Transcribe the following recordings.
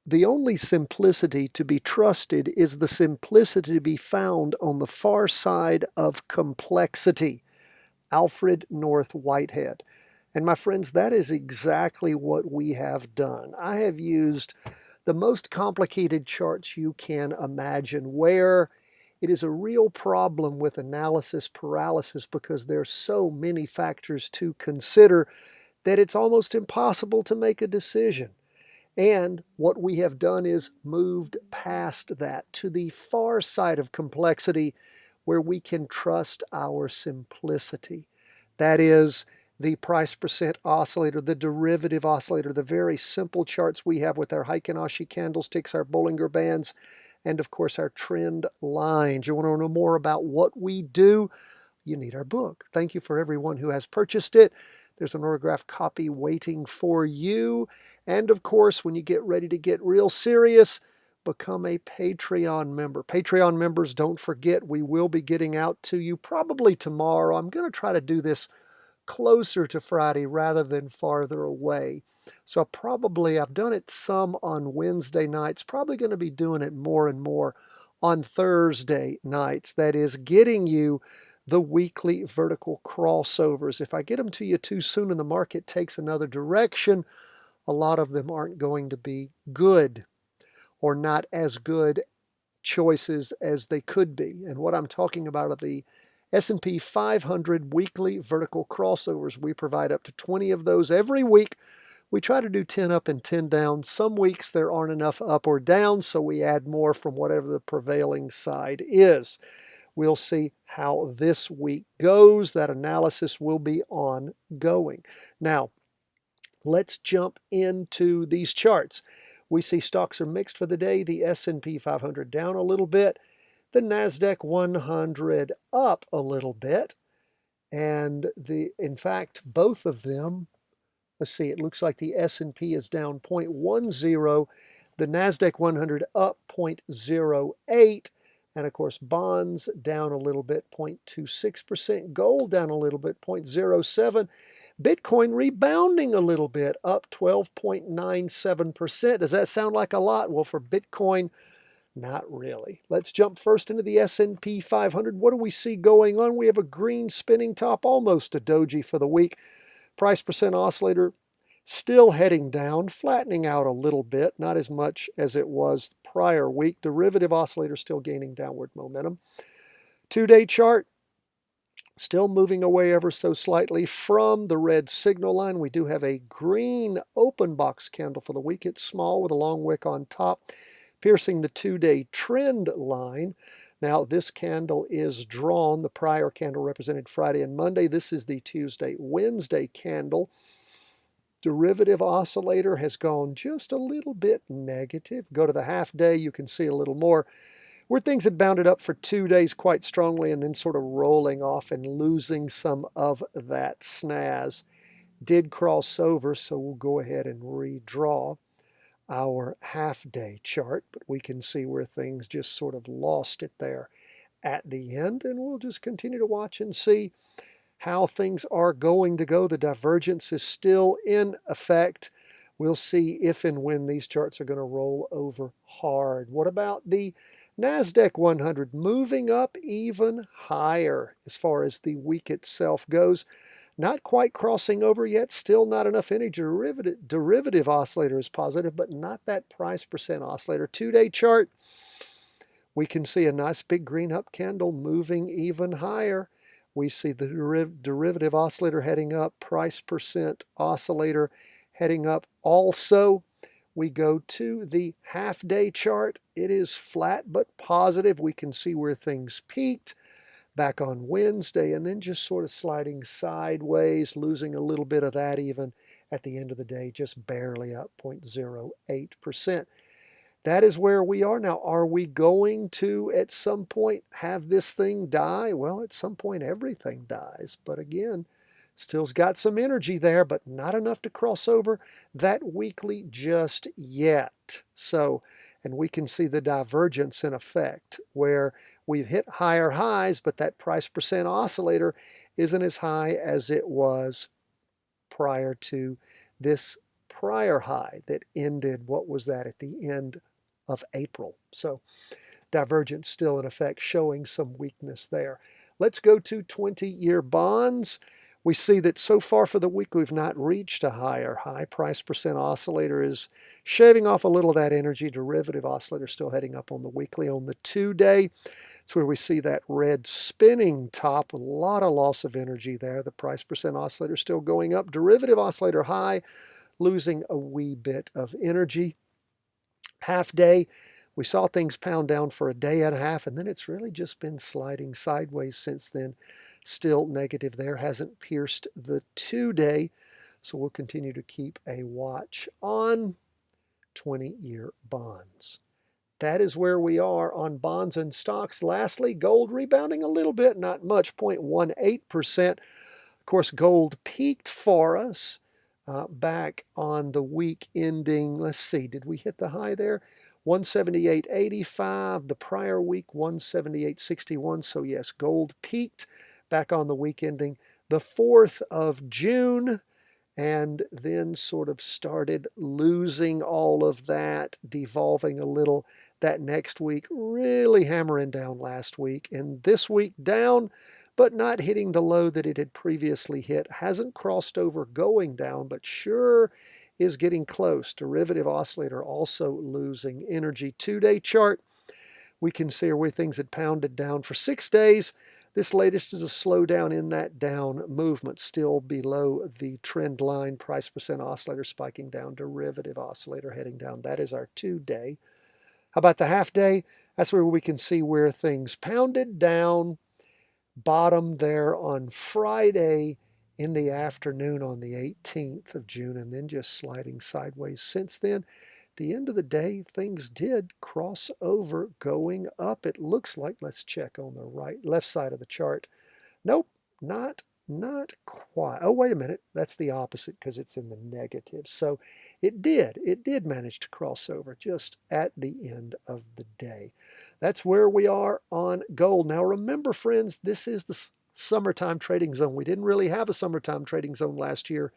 The only simplicity to be trusted is the simplicity to be found on the far side of complexity. Alfred North Whitehead. And my friends, that is exactly what we have done. I have used the most complicated charts you can imagine, where it is a real problem with analysis paralysis because there's so many factors to consider that it's almost impossible to make a decision. And what we have done is moved past that to the far side of complexity where we can trust our simplicity. That is the price percent oscillator, the derivative oscillator, the very simple charts we have with our Heikin-Ashi candlesticks, our Bollinger Bands, and of course our trend lines. You want to know more about what we do? You need our book. Thank you for everyone who has purchased it. There's an autographed copy waiting for you. And of course, when you get ready to get real serious, become a Patreon member. Patreon members, don't forget, we will be getting out to you probably tomorrow. I'm going to try to do this closer to Friday rather than farther away. So probably I've done it some on Wednesday nights, probably going to be doing it more and more on Thursday nights. That is getting you the weekly vertical crossovers. If I get them to you too soon and the market takes another direction, a lot of them aren't going to be good or not as good choices as they could be. And what I'm talking about are the S&P 500 weekly vertical crossovers. We provide up to 20 of those every week. We try to do 10 up and 10 down. Some weeks there aren't enough up or down, so we add more from whatever the prevailing side is. We'll see how this week goes. That analysis will be ongoing. Now, let's jump into these charts. We see stocks are mixed for the day. The S&P 500 down a little bit. The Nasdaq 100 up a little bit. And in fact, both of them, let's see, it looks like the S&P is down 0.10. The Nasdaq 100 up 0.08. And of course, bonds down a little bit, 0.26%. Gold down a little bit, 0.07. Bitcoin rebounding a little bit, up 12.97%. Does that sound like a lot? Well, for Bitcoin, not really. Let's jump first into the S&P 500. What do we see going on? We have a green spinning top, almost a doji for the week. Price percent oscillator still heading down, flattening out a little bit, not as much as it was prior week. Derivative oscillator still gaining downward momentum. 2-day chart still moving away ever so slightly from the red signal line. We do have a green open box candle for the week. It's small with a long wick on top, piercing the 2-day trend line. Now, this candle is drawn. The prior candle represented Friday and Monday. This is the Tuesday, Wednesday candle. Derivative oscillator has gone just a little bit negative. Go to the half day, you can see a little more, where things had bounded up for 2 days quite strongly and then sort of rolling off and losing some of that snaz. Did cross over, so we'll go ahead and redraw our half-day chart, but we can see where things just sort of lost it there at the end, and we'll just continue to watch and see how things are going to go. The divergence is still in effect. We'll see if and when these charts are going to roll over hard. What about the Nasdaq 100 moving up even higher as far as the week itself goes? Not quite crossing over yet, still not enough any derivative oscillator is positive, but not that price percent oscillator. 2-day chart, we can see a nice big green up candle moving even higher. We see the derivative oscillator heading up, price percent oscillator heading up also. We go to the half-day chart. It is flat but positive. We can see where things peaked back on Wednesday and then just sort of sliding sideways, losing a little bit of that even at the end of the day, just barely up 0.08%. That is where we are now. Are we going to, at some point, have this thing die? Well, at some point, everything dies. But again, still's got some energy there, but not enough to cross over that weekly just yet. So, and we can see the divergence in effect, where we've hit higher highs, but that price percent oscillator isn't as high as it was prior to this prior high that ended, what was that, at the end of April. So divergence still in effect, showing some weakness there. Let's go to 20-year bonds. We see that so far for the week, we've not reached a higher high. Price percent oscillator is shaving off a little of that energy. Derivative oscillator still heading up on the weekly. On the 2-day, it's where we see that red spinning top with a lot of loss of energy there. The price percent oscillator still going up. Derivative oscillator high, losing a wee bit of energy. Half day, we saw things pound down for a day and a half, and then it's really just been sliding sideways since then. Still negative there, hasn't pierced the 2-day, so we'll continue to keep a watch on 20-year bonds. That is where we are on bonds and stocks. Lastly, gold rebounding a little bit, not much, 0.18%. Of course, gold peaked for us back on the week ending, let's see, did we hit the high there? 178.85. The prior week, 178.61. So yes, gold peaked back on the week ending the 4th of June, and then sort of started losing all of that, devolving a little that next week, really hammering down last week, and this week down, but not hitting the low that it had previously hit. Hasn't crossed over going down, but sure is getting close. Derivative oscillator also losing energy. 2-day chart, we can see where things had pounded down for 6 days. This latest is a slowdown in that down movement, still below the trend line. Price percent oscillator spiking down, derivative oscillator heading down. That is our 2-day. How about the half day? That's where we can see where things pounded down, bottom there on Friday in the afternoon on the 18th of June, and then just sliding sideways since then. At the end of the day, things did cross over going up. It looks like, let's check on the left side of the chart. Nope, not quite. Oh, wait a minute. That's the opposite because it's in the negative. So it did manage to cross over just at the end of the day. That's where we are on gold. Now remember, friends, this is the summertime trading zone. We didn't really have a summertime trading zone last year.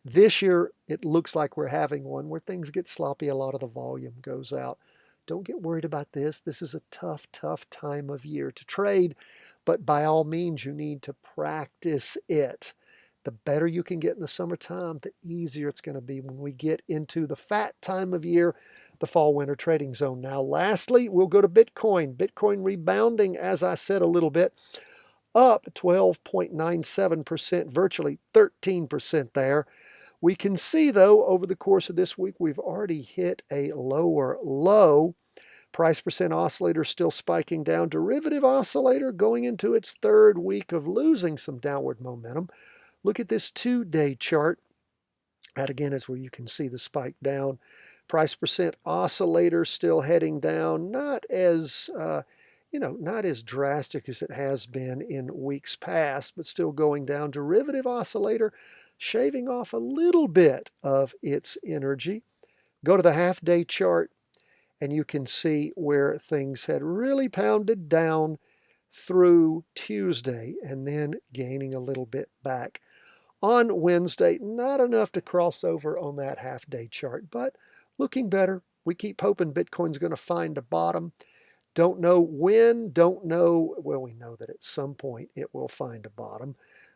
This year, it looks like we're having one where things get sloppy. A lot of the volume goes out. Don't get worried about this. This is a tough time of year to trade, but by all means, you need to practice it. The better you can get in the summertime, the easier it's going to be when we get into the fat time of year, the fall-winter trading zone. Now, lastly, we'll go to Bitcoin. Bitcoin rebounding, as I said, a little bit, up 12.97%, virtually 13% there. We can see, though, over the course of this week, we've already hit a lower low. Price percent oscillator still spiking down. Derivative oscillator going into its 3rd week of losing some downward momentum. Look at this 2-day chart. That, again, is where you can see the spike down. Price percent oscillator still heading down. Not as not as drastic as it has been in weeks past, but still going down. Derivative oscillator shaving off a little bit of its energy. Go to the half-day chart, and you can see where things had really pounded down through Tuesday and then gaining a little bit back on Wednesday. Not enough to cross over on that half-day chart, but looking better. We keep hoping Bitcoin's going to find a bottom. Don't know when, don't know, well, we know that at some point it will find a bottom,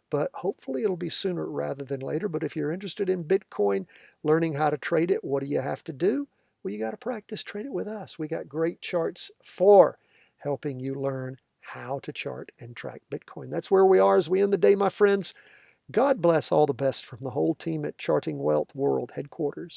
but hopefully it'll be sooner rather than later. But if you're interested in Bitcoin, learning how to trade it, what do you have to do? Well, you got to practice trade it with us. We got great charts for helping you learn how to chart and track Bitcoin. That's where we are as we end the day, my friends. God bless. All the best from the whole team at Charting Wealth World Headquarters.